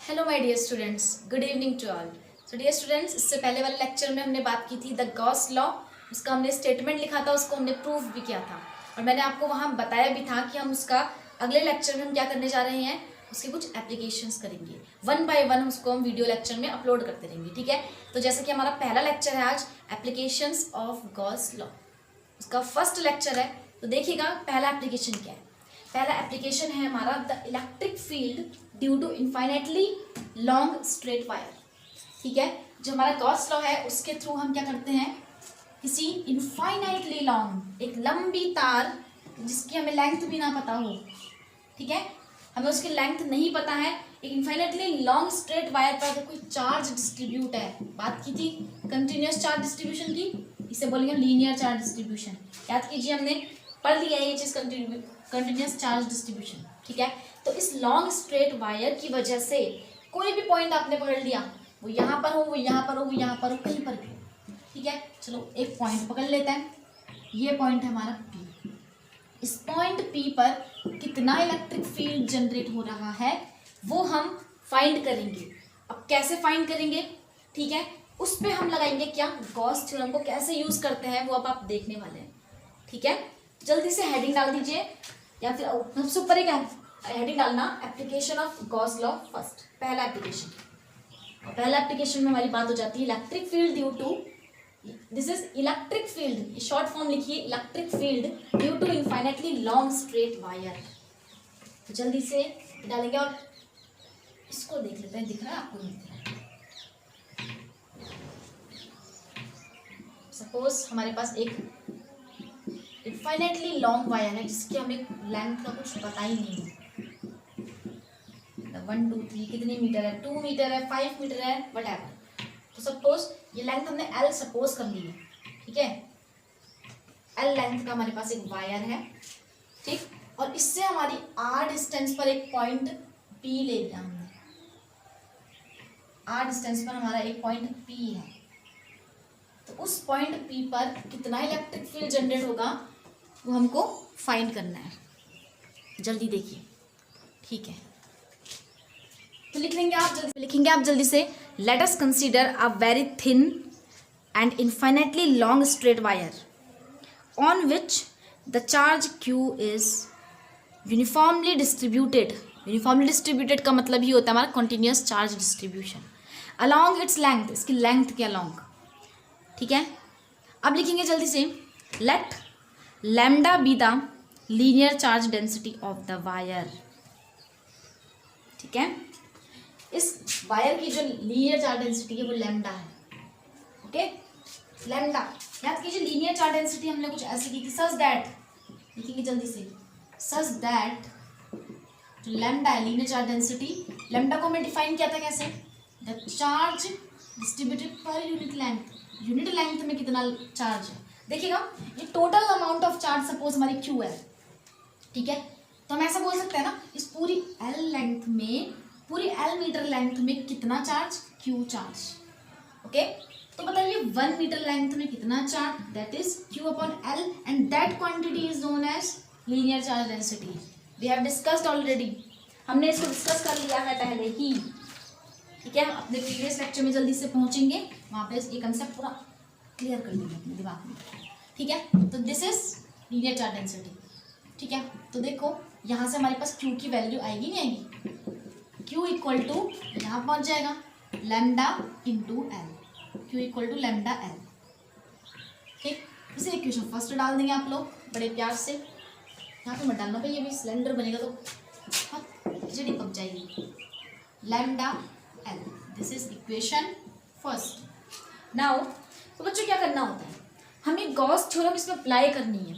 Hello my dear students, good evening to all. So dear students, इससे पहले वाले lecture में हमने बात की थी द गॉस लॉ। उसका हमने स्टेटमेंट लिखा था, उसको हमने प्रूफ भी किया था और मैंने आपको वहाँ बताया भी था कि हम उसका अगले लेक्चर में हम क्या करने जा रहे हैं, उसके कुछ एप्लीकेशंस करेंगे। वन बाय वन उसको हम वीडियो लेक्चर में अपलोड करते रहेंगे, ठीक है। तो जैसे कि हमारा पहला लेक्चर है आज एप्लीकेशंस ऑफ गॉस लॉ, उसका फर्स्ट लेक्चर है। तो देखिएगा पहला एप्लीकेशन क्या है। पहला एप्लीकेशन है हमारा the electric field due to infinitely long straight wire. ठीक है, जो हमारा गॉस लॉ है उसके थ्रू हम क्या करते हैं, किसी इनफाइनाइटली लॉन्ग, एक लंबी तार जिसकी हमें लेंथ भी ना पता हो, ठीक है, हमें उसकी लेंथ नहीं पता है, एक इनफाइनाइटली लॉन्ग स्ट्रेट वायर पर अगर कोई चार्ज डिस्ट्रीब्यूट है, बात की थी कंटिन्यूस चार्ज डिस्ट्रीब्यूशन की, इसे बोलेंगे लीनियर चार्ज डिस्ट्रीब्यूशन। याद कीजिए, हमने पढ़ लिया है ये चीज़, कंटिन्यूस चार्ज डिस्ट्रीब्यूशन, ठीक है। तो इस लॉन्ग स्ट्रेट वायर की वजह से कोई भी पॉइंट आपने पकड़ लिया, वो यहाँ पर हो, वो यहाँ पर हो, वो यहाँ पर हो, कहीं पर भी, ठीक है। चलो एक पॉइंट पकड़ लेते हैं, ये पॉइंट है हमारा P। इस पॉइंट P पर कितना इलेक्ट्रिक फील्ड जनरेट हो रहा है वो हम फाइंड करेंगे। अब कैसे फाइंड करेंगे, ठीक है, उस पर हम लगाएंगे क्या, गॉस थ्योरम को कैसे यूज करते हैं वो अब आप देखने वाले हैं, ठीक है। जल्दी से हेडिंग डाल दीजिए, या फिर सबसे ऊपर एक हेडिंग डालना, application of Gauss law first, पहला एप्लीकेशन। पहला एप्लीकेशन में हमारी बात हो जाती है electric field due to, this is electric field, short form लिखिए, electric field due to infinitely long straight wire. तो जल्दी से डालेंगे और इसको देख लेते हैं, दिख रहा है आपको, नहीं दिख रहा है। सपोज हमारे पास एक इनफाइनाइटली लॉन्ग वायर है जिसकी हमें लेंथ का कुछ पता ही नहीं है, 1 2 3 कितने मीटर है, 2 मीटर है, 5 मीटर है, व्हाटएवर। तो सपोज ये लेंथ हमने L सपोज कर ली है, ठीक है, L लेंथ का हमारे पास एक वायर है, ठीक, और इससे हमारी R डिस्टेंस पर एक पॉइंट P ले लिया हमने, R डिस्टेंस पर हमारा एक पॉइंट P है। तो उस पॉइंट P पर कितना इलेक्ट्रिक फील्ड जनरेट होगा वो हमको फाइंड करना है। जल्दी देखिए, ठीक है, तो लिखेंगे आप जल्दी से, let us consider a very thin and infinitely long straight wire on which the charge Q is uniformly distributed. Uniformly distributed का मतलब ही होता है हमारा continuous charge distribution along its length, इसकी लेंथ के अलॉन्ग, ठीक है। अब लिखेंगे जल्दी से, let lambda be the linear charge density of the wire, ठीक है। इस वायर की जो लीनियर चार्ज डेंसिटी है वो लैम्डा है, ओके, लैम्डा। याद कीजिए लीनियर चार्ज डेंसिटी हमने कुछ ऐसी की थी, सच दैट, लिखेंगे जल्दी से, सच दैट जो लैम्डा है लीनियर चार्ज डेंसिटी, लैम्डा को मैं डिफाइन किया था कैसे, the charge distributed per unit length, unit length में कितना चार्ज है। देखिएगा ये total amount of charge suppose हमारी Q है, ठीक है, तो हम ऐसा बोल सकते हैं ना, इस पूरी L लेंथ में, पूरी L मीटर लेंथ में कितना चार्ज, Q चार्ज, ओके। तो बताइए 1 मीटर लेंथ में कितना charge, that is Q upon L and that quantity is known as linear charge density. We have discussed already, हमने इसको डिस्कस कर लिया है पहले ही, ठीक है। अपने प्रीवियस लेक्चर में जल्दी से पहुंचेंगे, वहाँ पे ये कंसेप्ट पूरा क्लियर कर लेंगे अपने दिमाग में, ठीक है। तो this is linear charge density, ठीक है। तो देखो यहाँ से हमारे पास Q की वैल्यू आएगी, नहीं आएगी, Q इक्वल टू यहाँ पहुँच जाएगा lambda into L, Q equal to lambda L, ठीक। इसे इक्वेशन फर्स्ट डाल देंगे आप लोग बड़े प्यार से, यहाँ पे मत डालना भाई, ये भी सिलेंडर बनेगा तो खिचड़ी पक जाएगी, lambda L, this is equation first. Now तो बच्चों क्या करना होता है, हमें गॉस थ्योरम इसमें अप्लाई करनी है,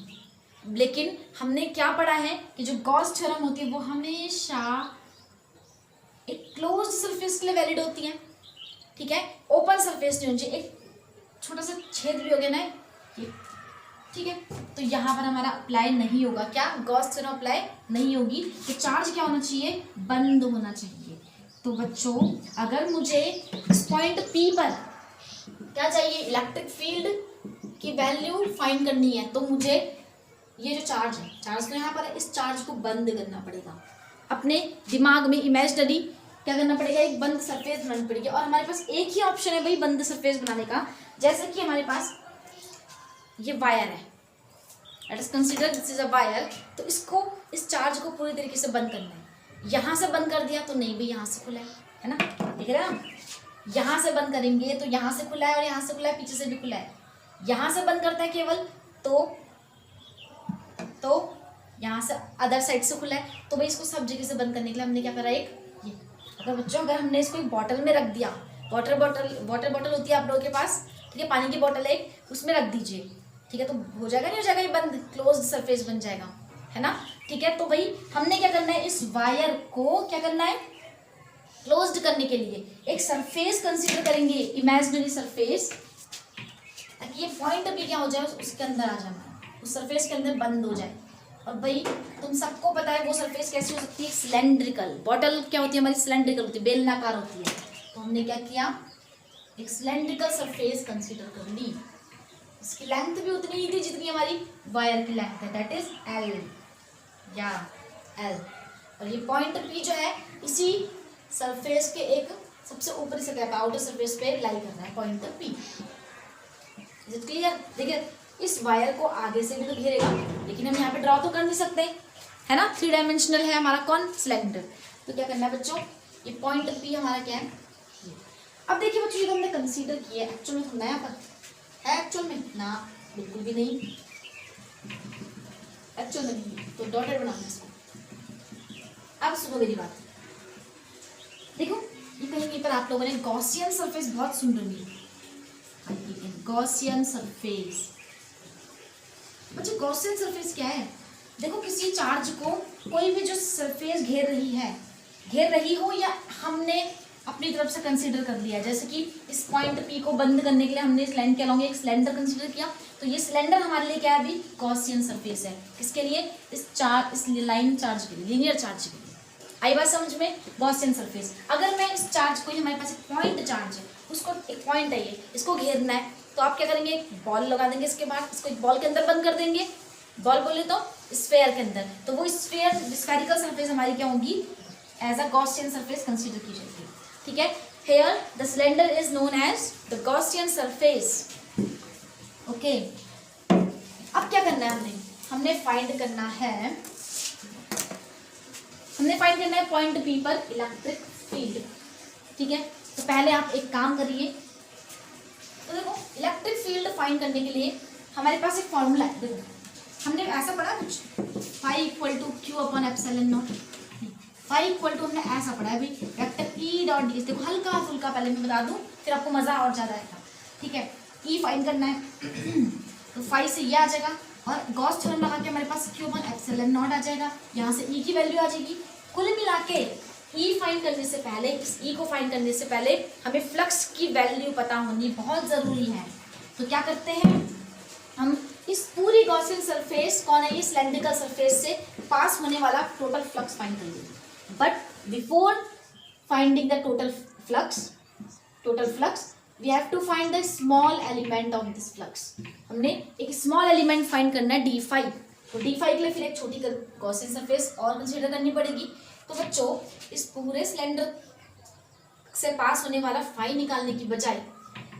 लेकिन हमने क्या पढ़ा है कि जो गॉस थ्योरम होती है वो हमेशा एक क्लोज्ड सरफेस के लिए वैलिड होती है, ठीक है, ओपन सरफेस नहीं होनी चाहिए, एक छोटा सा छेद भी हो गया ना ये, ठीक है। तो यहाँ पर हमारा अप्लाई नहीं होगा, क्या गॉस थ्योरम अप्लाई नहीं होगी, तो चार्ज क्या होना चाहिए, बंद होना चाहिए। तो बच्चों अगर मुझे इस पॉइंट P पर क्या चाहिए, इलेक्ट्रिक फील्ड की वैल्यू फाइंड करनी है, तो मुझे ये जो चार्ज है, चार्ज तो यहाँ पर है, इस चार्ज को बंद करना पड़ेगा, अपने दिमाग में इमेजिनरी क्या करना पड़ेगा, एक बंद सरफेस बनानी पड़ेगी। और हमारे पास एक ही ऑप्शन है भाई बंद सरफेस बनाने का। जैसे कि हमारे पास ये वायर है, late us consider this is a wire. तो इसको, इस चार्ज को पूरी तरीके से बंद करना है। यहाँ से बंद कर दिया तो नहीं भाई यहाँ से खुला है ना, देख रहे हैं आप। यहाँ से बंद करेंगे तो यहाँ से खुला है और यहाँ से खुला है, पीछे से भी खुला है। यहाँ से बंद करता है केवल तो यहाँ से अदर साइड से खुला है। तो भाई इसको सब जगह से बंद करने के लिए हमने क्या करा, एक ये। अगर बच्चों अगर हमने इसको एक बॉटल में रख दिया, वाटर बॉटल होती है आप लोगों के पास, ठीक है, पानी की बॉटल एक, उसमें रख दीजिए, ठीक है, तो हो जाएगा नहीं हो जाएगा, ये बंद क्लोज्ड सरफेस बन जाएगा, है ना। ठीक है, तो भाई हमने क्या करना है, इस वायर को क्या करना है, क्लोज्ड करने के लिए एक सरफेस कंसीडर करेंगे, इमेजिनरी सरफेस, ताकि ये पॉइंट भी क्या हो जाए, उसके अंदर आ जाए, उस सरफेस के अंदर बंद हो जाए। और भाई तुम सबको पता है वो सरफेस कैसी हो सकती है, सिलेंड्रिकल। बॉटल क्या होती है हमारी, सिलेंड्रिकल होती है, बेलनाकार होती है। तो हमने क्या किया, एक सिलेंड्रिकल सरफेस कंसीडर कर ली। इसकी लेंथ भी उतनी ही थी जितनी हमारी वायर की लेंथ है, दैट इज एल या एल। और ये पॉइंट पी जो है इसी सरफेस के एक सबसे ऊपरी सतह पर, आउटर सरफेस पे लाई करना है point P. Is it clear. देखिए इस वायर को आगे से भी तो घेरेगा, लेकिन हम यहाँ पे ड्रॉ तो कर नहीं सकते, है ना, 3 डायमेंशनल है हमारा कौन, सिलेंडर। तो क्या करना है बच्चों, ये पॉइंट पी हमारा क्या है। अब देखिए बच्चों, ये तो हमने कंसीडर किया है, एक्चुअल में तो नया पर है, एक्चुअल में ना, बिल्कुल भी नहीं, एक्चुअल में नहीं। तो डॉटेड बनाना इसको। अब सुनो मेरी बात, देखो ये कहीं पर आप लोगों ने गॉसियन सरफेस बहुत सुन रही है, गॉसियन सरफेस। बच्चे गॉसियन सरफेस क्या है, देखो किसी चार्ज को कोई भी जो सरफेस घेर रही हो या हमने अपनी तरफ से कंसीडर कर लिया, जैसे कि इस पॉइंट पी को बंद करने के लिए हमने इस लाइन के अलॉन्ग एक सिलेंडर कंसीडर किया, तो ये सिलेंडर हमारे लिए क्या है अभी, गॉसियन सरफेस है। किसके लिए, इस लाइन चार्ज के लिए, लीनियर चार्ज के लिए। आई बात समझ में, गॉसियन सरफेस। अगर मैं इस चार्ज को, हमारे पास एक पॉइंट चार्ज है, उसको एक पॉइंट है ये, इसको घेरना है, तो आप क्या करेंगे, एक बॉल लगा देंगे, इसके बाद इसको एक बॉल के अंदर बंद कर देंगे, बॉल बोले तो स्फेयर के अंदर, तो वो स्फेरिकल सरफेस हमारी क्या होगी, as a Gaussian surface consider की जाएगी। ठीक है, here the cylinder is known as the Gaussian surface. Okay, अब क्या करना है, हमने फाइंड करना है पॉइंट पी पर इलेक्ट्रिक फील्ड। ठीक है, तो पहले आप एक काम करिए, तो देखो इलेक्ट्रिक फील्ड फाइंड करने के लिए हमारे पास एक फॉर्मूला है। देखो हमने ऐसा पढ़ा कुछ, phi equal to Q upon epsilon naught. Phi equal to हमने ऐसा पढ़ा है भाई, वेक्टर ई डॉट डी। देखो हल्का फुल्का पहले मैं बता दूं, फिर आपको मजा और ज्यादा आएगा। ठीक है, ई फाइंड करना है तो फाई से ये आ जाएगा, और गॉस थ्योरम लगा के हमारे पास क्यू अपॉन एप्सिलॉन नॉट आ जाएगा, यहाँ से ई की वैल्यू आ जाएगी। कुल मिला के ई फाइंड करने से पहले, इस ई को फाइंड करने से पहले हमें फ्लक्स की वैल्यू पता होनी बहुत ज़रूरी है। तो क्या करते हैं हम, इस पूरी गॉसियन सरफेस कौन है, ये सिलेंड्रिकल सरफेस से पास होने वाला टोटल फ्लक्स फाइंड करेंगे। But before finding the total flux we have to find the small element of this flux. हमने एक स्मॉल एलिमेंट फाइंड करना है डी फाई। तो डी फाई के लिए फिर एक छोटी गॉसियन सरफेस और कंसीडर करनी पड़ेगी। तो बच्चों इस पूरे सिलेंडर से पास होने वाला फाई निकालने की बजाय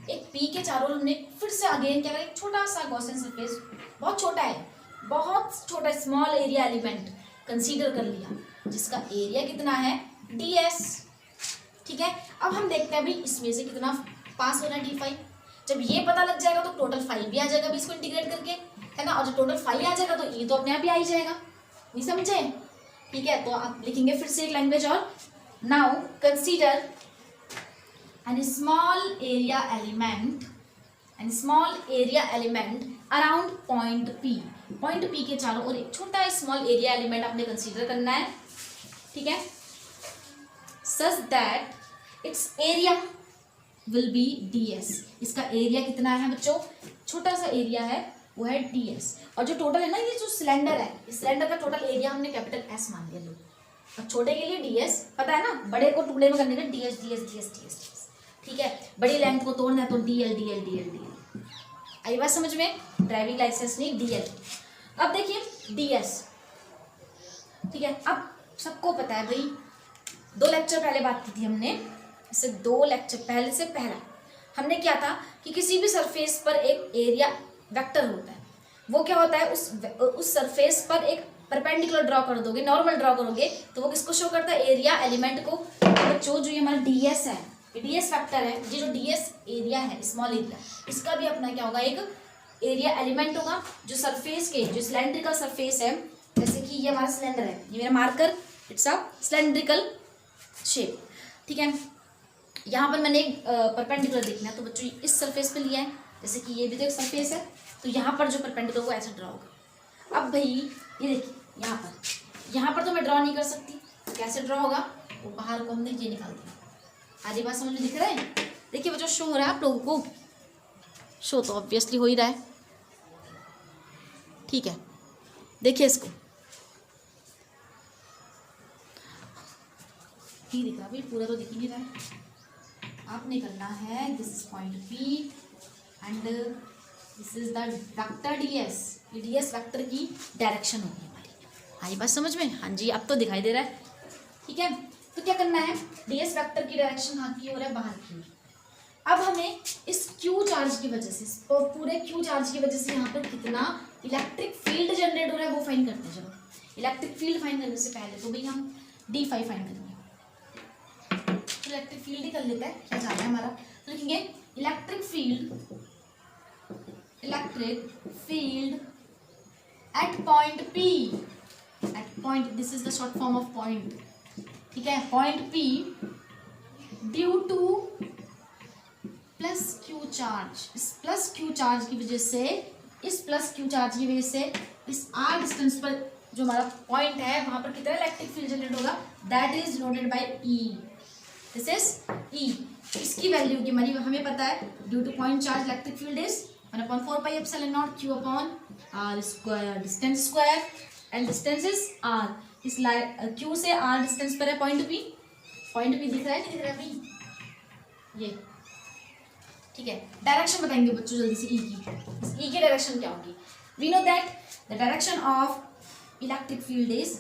एक पी के चारों हमने फिर से अगेन क्या करें, एक छोटा सा गॉसियन सरफेस, बहुत छोटा है, बहुत छोटा स्मॉल एरिया एलिमेंट कंसीडर कर लिया, जिसका एरिया कितना है, ds। ठीक है, अब हम देखते हैं भाई इसमें से कितना पास हो रहा है डी फाई। जब ये पता लग जाएगा तो टोटल फाई भी आ जाएगा अभी इसको इंटीग्रेट करके, है ना, और जब टोटल फाई आ जाएगा तो ये तो अपने आप ही आ ही जाएगा, नहीं समझे। ठीक है, तो आप लिखेंगे फिर से एक लैंग्वेज और, now consider N small area element around point P के चारों ओर एक छोटा स्मॉल एरिया एलिमेंट आपने कंसीडर करना है। ठीक है, such that it's area will be ds। इसका एरिया कितना है बच्चों, छोटा सा एरिया है वो है ds, और जो टोटल है ना, ये जो सिलेंडर है, इस सिलेंडर का टोटल एरिया हमने कैपिटल S मान लिया। अब छोटे के लिए ds पता है ना, बड़े को टुकड़े में करने का ds। ठीक है, बड़ी लेंथ को तोड़ना है तो dl। आई बात समझ में, ड्राइविंग लाइसेंस नहीं dl। अब देखिए ds, ठीक है, अब सबको पता है भाई 2 लेक्चर पहले बात की थी हमने, इससे 2 लेक्चर पहले से पहला हमने क्या था कि किसी भी सरफेस पर एक एरिया वेक्टर होता है। वो क्या होता है, उस सरफेस पर एक परपेंडिकुलर ड्रॉ कर दोगे, नॉर्मल ड्रॉ करोगे तो वो किसको शो करता है, एरिया एलिमेंट को। बच्चों जो ये हमारा डीएस है, डीएस फैक्टर है, ये जो डीएस एरिया है, स्मॉल एरिया, इसका भी अपना क्या होगा, एक एरिया एलिमेंट होगा जो सरफेस के, जो सिलेंड्रिकल सरफेस है, जैसे कि ये हमारा सिलेंडर है, ये मेरा marker, it's a cylindrical shape, ठीक है। यहाँ पर मैंने एक परपेंडिकुलर देखना है, तो बच्चों इस सरफेस पे लिया है, जैसे कि ये भी तो एक सरफेस है, तो यहाँ पर जो परपेंडिकुलर वो ऐसे ड्रॉ होगा। अब भाई ये देखिए यहाँ पर तो मैं ड्रॉ नहीं कर सकती, कैसे ड्रॉ होगा, वो बाहर को हमने ये निकाल दिया। आधी बात समझ में दिख रहा है? देखिए बच्चों शो हो रहा है आप लोगों को, शो तो ऑब्वियसली हो ही रहा है, ठीक है। देखिए इसको ही दिख रहा है भाई, पूरा तो दिख ही नहीं रहा है। आपने करना है this is point P and this is the vector DS, ये डीएस वेक्टर की डायरेक्शन होगी हमारी। आई बात समझ में? हाँ जी, अब तो दिखाई दे रहा है, ठीक है। तो क्या करना है, डीएस वेक्टर की डायरेक्शन कहाँ की हो रहा है, बाहर की ओर। अब हमें इस क्यू चार्ज की वजह से, पूरे क्यू चार्ज की वजह से यहाँ पर कितना इलेक्ट्रिक फील्ड जनरेट हो रहा है वो फाइंड करते हैं। चलो इलेक्ट्रिक फील्ड फाइंड करने से पहले तो भाई हम D5 फाइंड करेंगे, इलेक्ट्रिक फील्ड ही कर लेते हैं, क्या जाना है हमारा। तो लिखेंगे electric field at point P, at point, this is the short form of point, ठीक है, point P due to plus Q charge. इस प्लस क्यू चार्ज की वजह से, इस प्लस क्यू चार्ज की वजह से इस r डिस्टेंस पर जो हमारा पॉइंट है वहां पर कितना इलेक्ट्रिक फील्ड जनरेट होगा, that is denoted by E, this is E। इसकी वैल्यू की हमारी हमें पता है, due two point charge electric field is 1/4 pi epsilon not Q upon R square, distance square, and distance is R। इस Q से R distance पर है पॉइंट P, पॉइंट P दिख रहा है, नहीं दिख रहा है भाई, ये ठीक है। डायरेक्शन बताएंगे बच्चों जल्दी से E की, इस E की डायरेक्शन क्या होगी। We know that the direction of electric field is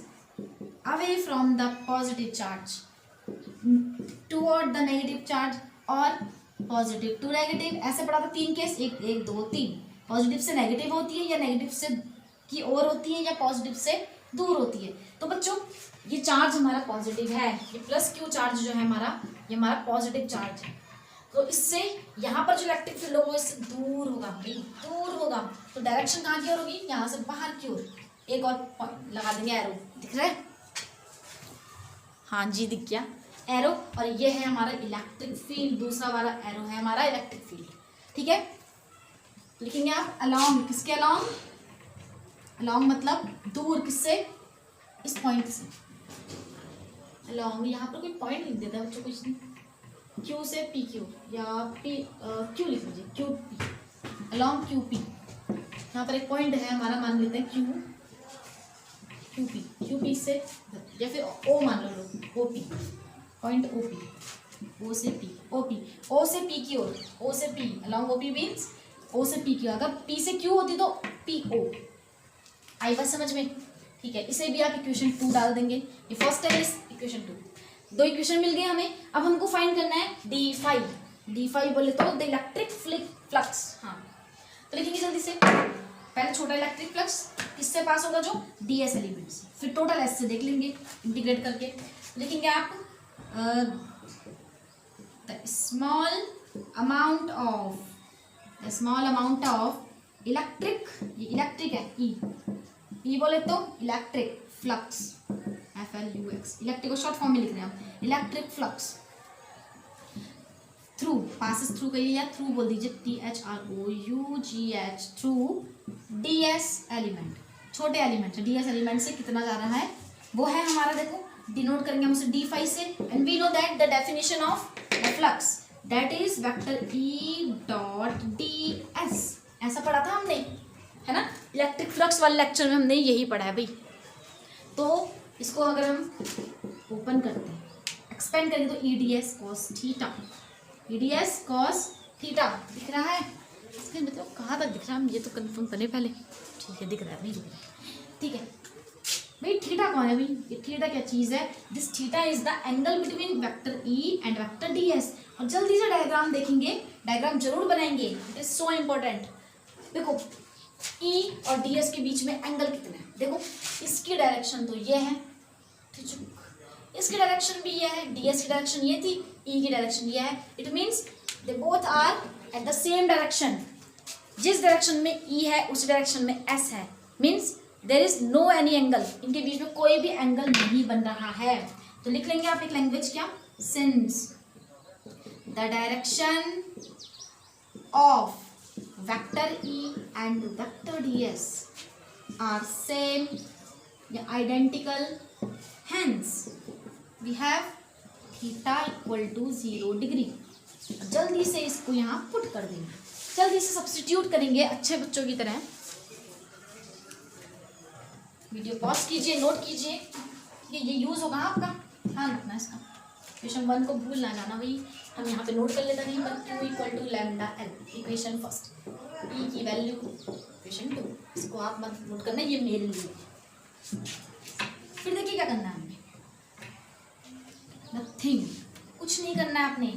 away from the positive charge toward the negative charge और पॉजिटिव टू नेगेटिव। ऐसे पढ़ा था 3 केस, 1 1 2 3। पॉजिटिव से नेगेटिव होती है या नेगेटिव से की ओर होती है या पॉजिटिव से दूर होती है। तो बच्चों ये चार्ज हमारा पॉजिटिव है, ये प्लस क्यू चार्ज जो है हमारा, ये हमारा पॉजिटिव चार्ज है। तो इससे यहाँ पर जो इलेक्ट्रिक फील्ड होगा इससे दूर होगा भाई, दूर होगा। तो डायरेक्शन कहाँ की ओर होगी, यहाँ से बाहर की ओर। एक और पॉइंट लगा देंगे, एरो दिख रहा है, हाँ जी दिख गया एरो, और ये है हमारा इलेक्ट्रिक फील्ड, दूसरा वाला एरो है हमारा इलेक्ट्रिक फील्ड, ठीक है। लिखेंगे आप अलोंग, किसके अलोंग, अलोंग मतलब दूर, किससे, इस पॉइंट से अलोंग। यहाँ पर कोई पॉइंट लिख देता है बच्चों, कुछ नहीं, Q से पी क्यू या पी क्यू लिख लीजिए, Q P, along Q P. यहाँ पर एक पॉइंट है हमारा, मान लेते हैं क्यू पी से, या फिर O मान लो लोग, O P, point O P, O से पी, ओ पी, ओ से पी की ओर, ओ से P, along O P means O से पी की ओर। अगर पी से क्यू होती तो पी ओ। आई बात समझ में? ठीक है, इसे भी आप इक्वेशन 2 डाल देंगे, ये फर्स्ट है, इस इक्वेशन 2, 2 इक्वेशन मिल गए हमें। अब हमको फाइंड करना है D5 बोले तो द इलेक्ट्रिक फ्लक्स। हाँ तो लिखेंगे जल्दी से, पहले छोटा इलेक्ट्रिक फ्लक्स किससे पास होगा, जो DS एलिमेंट से, फिर टोटल S से देख लेंगे इंटीग्रेट करके। लिखेंगे आप the small amount of electric, ये इलेक्ट्रिक है E बोले तो इलेक्ट्रिक फ्लक्स, FLUX, इलेक्ट्रिक को शॉर्ट फॉर्म में लिख रहे हैं हम, electric flux through, passes through कहिए या थ्रू बोल दीजिए, THROUGH, थ्रू DS एलिमेंट, छोटे एलिमेंट से, DS एलिमेंट से कितना जा रहा है वो है हमारा, देखो डिनोट करेंगे हम उसे D5 से। And we know that the definition of the flux that is vector E dot DS, ऐसा पढ़ा था हमने, है ना, इलेक्ट्रिक फ्लक्स वाले लेक्चर में हमने यही पढ़ा है भाई। तो इसको अगर हम ओपन करते हैं, एक्सपेंड करेंगे तो EDS cos theta, EDS cos theta दिख रहा है, इसका मतलब कहाँ तक दिख रहा है, हम ये तो कंफर्म करें पहले। ठीक है दिख रहा है, नहीं दिख रहा है, ठीक है। भाई थीटा कौन है भाई, ये थीटा क्या चीज है, this theta is the angle between vector E and vector D S. और जल्दी से डायग्राम देखेंगे, डायग्राम जरूर बनाएंगे, इट इज सो इम्पोर्टेंट। देखो ई और डी एस के बीच में एंगल कितना है, देखो इसकी डायरेक्शन तो ये है, इसकी डायरेक्शन भी ये है, डी एस की डायरेक्शन ये थी, ई की डायरेक्शन ये है। It means they both are at the same direction. जिस डायरेक्शन में ई है उस डायरेक्शन में एस है, means there is no any angle, इनके बीच में कोई भी एंगल नहीं बन रहा है। तो लिख लेंगे आप एक लैंग्वेज क्या, since the direction of vector E and vector D S are same या identical, hence we have theta equal to 0 degree. जल्दी से इसको यहाँ पुट कर देंगे, जल्दी से सब्स्टिट्यूट करेंगे अच्छे बच्चों की तरह। वीडियो पॉज कीजिए, नोट कीजिए, ये यूज होगा आपका, ध्यान रखना इसका। इक्वेशन 1 को भूल ना जाना भाई, हम यहाँ पे नोट कर लेते हैं, Q equal to lambda L, equation first, E की वैल्यू इक्वेशन 2, इसको आप मत नोट करना, ये मेरे लिए। फिर देखिए क्या करना है हमें, नथिंग, कुछ नहीं करना है आपने,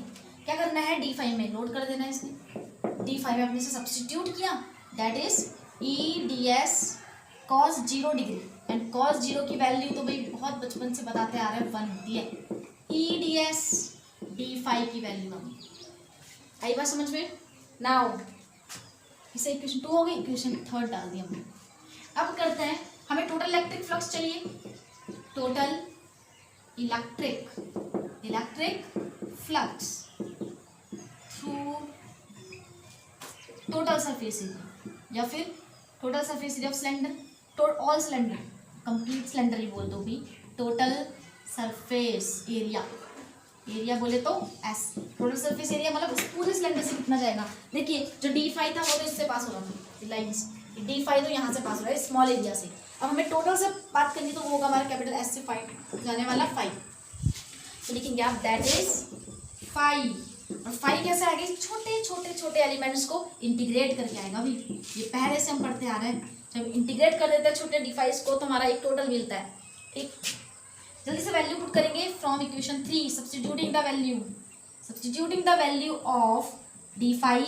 क्या करना है D5 में नोट कर देना है इसने। D5 में आपने से सब्स्टिट्यूट किया, that is E D S cos 0 degree, and cos 0 की वैल्यू तो भाई बहुत बचपन से बताते आ रहे हैं 1 होती है। ई डी एस D5 की वैल्यू हमें आई बात समझ में। नाउ इसे इक्वेशन 2 हो गई, इक्वेशन 3 डाल दिया हमने। अब करते हैं, हमें टोटल इलेक्ट्रिक फ्लक्स चाहिए, total electric flux through total surface area, या फिर total surface area of cylinder, all cylinder, complete cylinder ही बोल दो भी, टोटल सरफेस एरिया, एरिया बोले तो एस, टोटल सरफेस एरिया मतलब उस पूरे सिलेंडर से कितना जाएगा। देखिए जो D5 था वो तो इससे पास हो रहा था, लाइन्स D5 तो यहाँ से पास हो रहा है स्मॉल एरिया से। अब हमें टोटल से बात करनी तो वो होगा हमारा कैपिटल एस से 5 जाने वाला 5, तो लिखेंगे आप दैट इज 5। और 5 कैसे आएगा, छोटे छोटे छोटे एलिमेंट्स को इंटीग्रेट करके आएगा भाई, ये पहले से हम पढ़ते आ रहे हैं। जब इंटीग्रेट कर देते हैं छोटे D5 को तो हमारा एक टोटल मिलता है, ठीक। जल्दी से वैल्यू पुट करेंगे from equation 3, substituting the value of D5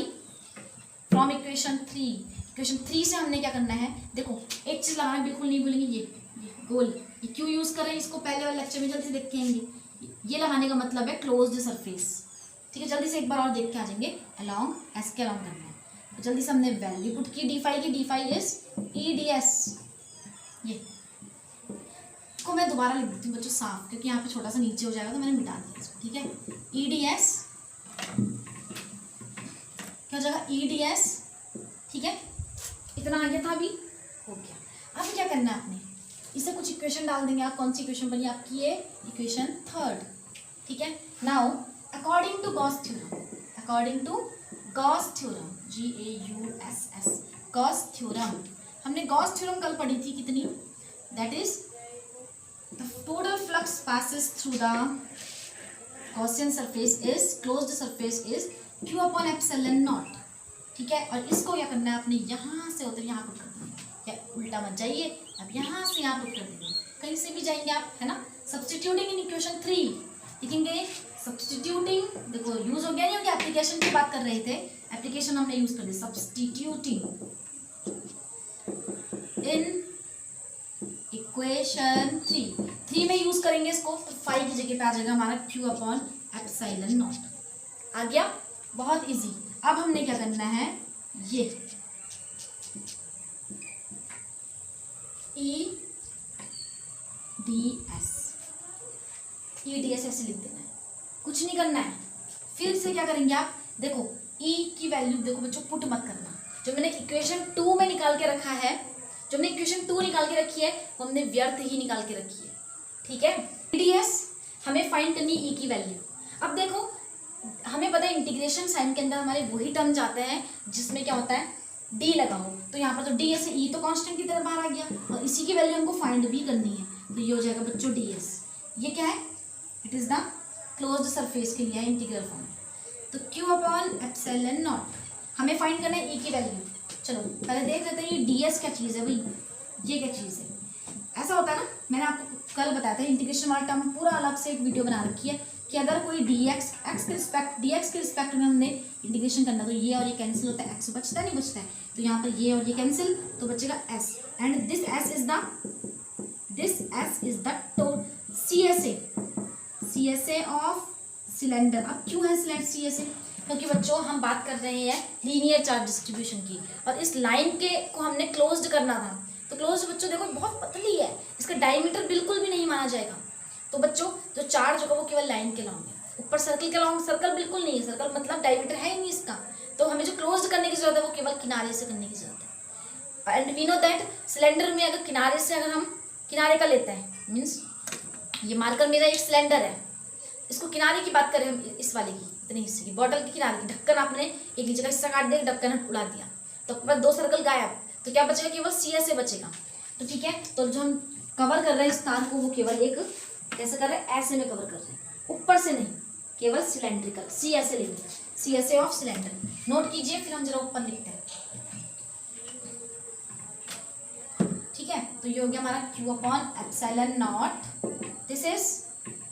from equation 3। Equation 3 से हमने क्या करना है, देखो एक चीज लगाना बिल्कुल नहीं भूलेंगे, ये गोल, ये क्यों यूज कर रहे हैं इसको पहले वाले लेक्चर में जल्दी से देख के आएंगे। ये लगाने का मतलब है क्लोज्ड सरफेस, ठीक है। जल्दी से एक बार और देख के आ जाएंगे, अलोंग एस के अलोंग करना है। तो जल्दी से हमने वैल्यू पुट की D5 की, D5 is E D S, ये को मैं दोबारा लिख देती हूँ बच्चों साफ, क्योंकि यहाँ पे छोटा सा नीचे हो जाएगा तो मैंने मिटा दिया इसको, ठीक है। ई डी एस क्या हो जाएगा, ई डी एस, ठीक है। इतना आ गया था, अभी हो गया। अब क्या करना है आपने, इसे कुछ इक्वेशन डाल देंगे आप, कौन सी इक्वेशन बनी आपकी, ये इक्वेशन 3, ठीक है। Now according to Gauss theorem, GAUSS, Gauss theorem, हमने गॉस थ्योरम कल पढ़ी थी कितनी, that is the total flux passes through the Gaussian surface is, closed surface is Q upon epsilon naught, ठीक है। और इसको क्या करना है आपने, यहाँ से उधर यहाँ पुट कर देंगे, या उल्टा मत जाइए, अब यहाँ से यहाँ पुट कर देंगे, कहीं से भी जाएंगे आप, है ना। सब्स्टिट्यूटिंग इन इक्वेशन 3 लिखेंगे, सब्स्टिट्यूटिंग, देखो यूज हो गया नहीं हो गया, एप्लीकेशन की बात कर रहे थे, एप्लीकेशन हमने यूज कर दी, सब्स्टिट्यूटिंग इन इक्वेशन 3 में यूज करेंगे इसको, तो 5 की जगह पे आ जाएगा हमारा Q अपॉन एप्सिलॉन नॉट, आ गया, बहुत इजी। अब हमने क्या करना है, ये ई डी एस ऐसे लिख देना है, कुछ नहीं करना है। फिर से क्या करेंगे आप, देखो ई की वैल्यू देखो बच्चों पुट मत करना, जो मैंने इक्वेशन 2 में निकाल के रखा है, जो हमने इक्वेशन 2 निकाल के रखी है वो हमने व्यर्थ ही निकाल के रखी है, ठीक है। ds हमें फाइंड करनी ई की वैल्यू। अब देखो हमें पता है इंटीग्रेशन साइन के अंदर हमारे वही टर्म जाते हैं जिसमें क्या होता है d लगा हो, तो यहाँ पर तो ds से e तो कांस्टेंट की तरह बाहर आ गया, और इसी की वैल्यू हमको फाइंड भी करनी है, तो ये हो जाएगा बच्चों ds। ये क्या है, it is the closed surface के लिए इंटीग्रल फॉर्म, तो Q अपॉन एप्सिलॉन नॉट हमें फाइंड करना है e की वैल्यू। चलो पहले देख लेते हैं ये ds क्या चीज़ है भाई, ये क्या चीज़ है, ऐसा होता है ना, मैंने आपको कल बताया था इंटीग्रेशन वाला टर्म पूरा अलग से एक वीडियो बना रखी है कि अगर कोई dx x के रिस्पेक्ट में हमने इंटीग्रेशन करना, तो ये और ये कैंसिल होता है, x बचता है नहीं बचता है, तो यहाँ पर ये और ये कैंसिल, तो बचेगा s, and this s is the CSA of cylinder. अब क्यों है CSA? क्योंकि बच्चों हम बात कर रहे हैं लीनियर चार्ज डिस्ट्रीब्यूशन की, और इस लाइन के को हमने क्लोज्ड करना था। तो क्लोज बच्चों देखो बहुत पतली है, इसका डायमीटर बिल्कुल भी नहीं माना जाएगा। तो बच्चों जो चार्ज होगा वो केवल लाइन के लॉन्ग है, ऊपर सर्कल के लॉन्ग, सर्कल बिल्कुल नहीं है, सर्कल मतलब डायमीटर है ही नहीं इसका। तो हमें जो क्लोज्ड करने की जरूरत है वो केवल किनारे से करने की जरूरत है। And we know that cylinder में अगर किनारे से अगर हम किनारे का लेते हैं, मीन्स ये मार्कर मेरा एक सिलेंडर है, इसको किनारे की बात करें हम, इस वाले की इतने हिस्से की, बॉटल के किनारे की, ढक्कन आपने एक नीचे का हिस्सा काट दिया, ढक्कन उड़ा दिया, तो बस 2 सर्कल गायब, तो क्या बचेगा? केवल CSA बचेगा। तो ठीक है, तो जो हम कवर कर रहे हैं इस तार को वो केवल एक कैसे कर रहे हैं, ऐसे में कवर कर रहे हैं, ऊपर से नहीं, केवल सिलेंड्रिकल CSA लेंगे, CSA ऑफ सिलेंडर। नोट कीजिए, फिर हम जरा ऊपर लिखते हैं। ठीक है, तो ये हो गया हमारा Q/ε0, this is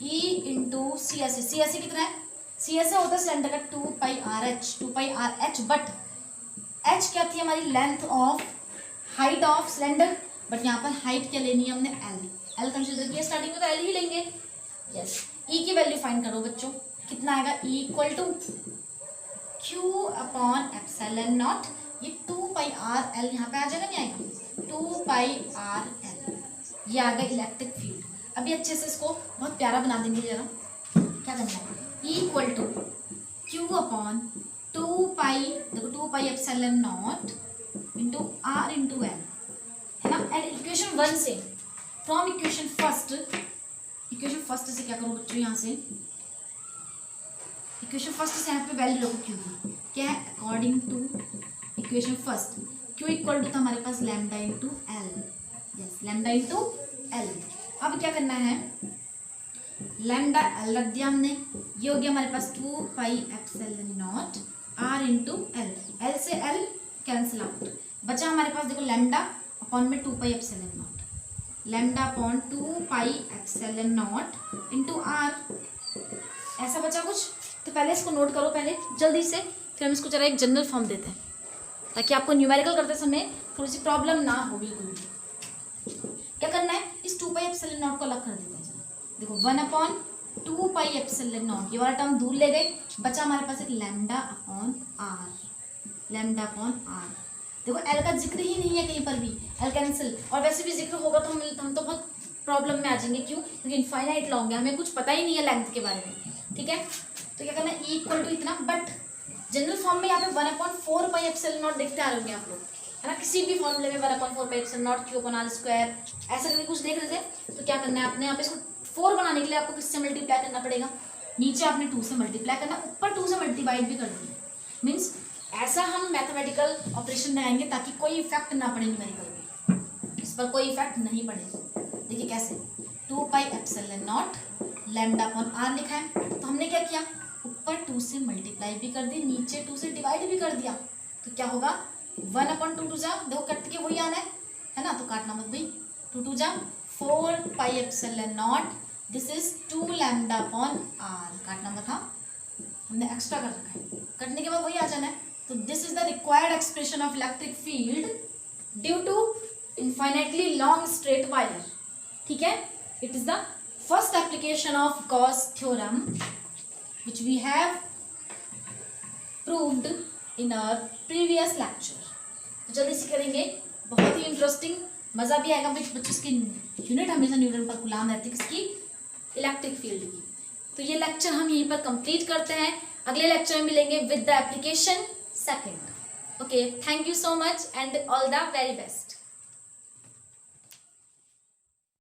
E into CSA। CSA कितना है? CSA होता है सिलेंडर का 2πRh, बट h क्या थी हमारी? Length of height of cylinder, but यहाँ पर हाइट क्या लेनी है हमने? L कंसिडर किया, स्टार्टिंग में तो L ही लेंगे। यस, E की वैल्यू फाइंड करो बच्चों, कितना आएगा? E इक्वल टू Q/ε0, ये 2πRL यहाँ पे आ जाएगा, नहीं आएगा? 2πRL, ये आ गया इलेक्ट्रिक फील्ड। अभी अच्छे से इसको बहुत प्यारा बना देंगे जरा। क्या करना है? E इक्वल टू Q/2π, देखो 2πε0 इंटू R इंटू L, है ना। एंड इक्वेशन 1 से, फ्रॉम इक्वेशन फर्स्ट से क्या करूँ बच्चों? यहाँ से इक्वेशन फर्स्ट से यहाँ पे वैल्यू रखो Q की, क्या है? According to equation first Q equal to था हमारे पास lambda into L। Yes, lambda into L। अब क्या करना है? लैम्डा L रख दिया हमने, ये हो गया हमारे पास 2πε0 R इंटू L, L से L कैंसिल आउट, बचा हमारे पास देखो लैम्डा अपॉन में 2πε0, लैम्डा अपॉन 2πε0 इंटू R, ऐसा बचा कुछ। तो पहले इसको नोट करो पहले जल्दी से, फिर हम इसको जरा एक जनरल फॉर्म देते हैं ताकि आपको न्यूमेरिकल करते समय थोड़ी सी प्रॉब्लम ना हो। बिल्कुल भी क्या करना है? इस 2πε0 को अलग कर देते हैं जरा। देखो 1/2πε0, ये वाला टर्म दूर ले गए, बचा हमारे पास एक लैम्डा अपॉन R। देखो L का जिक्र ही नहीं है कहीं पर भी, L कैंसिल, और वैसे भी जिक्र होगा तो हम तो बहुत प्रॉब्लम में आ जाएंगे। क्यों? क्योंकि इनफाइनाइट लॉन्ग है, हमें कुछ पता ही नहीं है लेंथ के बारे में। ठीक है, तो क्या करना है? E इक्वल टू इतना, बट जनरल फॉर्म में यहाँ पे 1/4πε0 देखते आ रहे होंगे आप लोग, है ना। किसी भी फॉर्मूले में 1/4πε0 Q/R², ऐसा करके कुछ देख रहे थे। तो क्या करना है आपने यहाँ पे? इसको 4 बनाने के लिए आपको किससे मल्टीप्लाई करना पड़ेगा? नीचे आपने 2 से मल्टीप्लाई करना, ऊपर 2 से मल्टीप्लाई भी कर दिया। मीन्स ऐसा हम मैथमेटिकल ऑपरेशन में आएंगे ताकि कोई इफेक्ट ना पड़े न्यूमेरिकल में, इस पर कोई इफेक्ट नहीं पड़ेगा। देखिए कैसे, 2πε0 लैम्डा अपॉन R लिखा है, तो हमने क्या किया? ऊपर 2 से मल्टीप्लाई भी कर दी, नीचे 2 से डिवाइड भी कर दिया, तो क्या होगा? 1/2 जा, देखो कट के वही आना है ना, तो काटना मत भाई, 2 जा 4πε0, this is 2 lambda upon R, काटना मत, हाँ हमने एक्स्ट्रा कर रखा है, करने के बाद वही आ जाना है। तो this is the required expression of electric field due to infinitely long straight wire. ठीक है, it is the first application of Gauss theorem which we have proved in our previous lecture। तो जल्दी से करेंगे, बहुत ही इंटरेस्टिंग, मज़ा भी आएगा बच्चों। इसकी यूनिट हमेशा न्यूटन पर गुलाम रहती है, किसकी? इलेक्ट्रिक फील्ड की। तो ये लेक्चर हम यहीं पर कंप्लीट करते हैं, अगले लेक्चर में मिलेंगे with the application second. Okay, thank you so much and all the very best.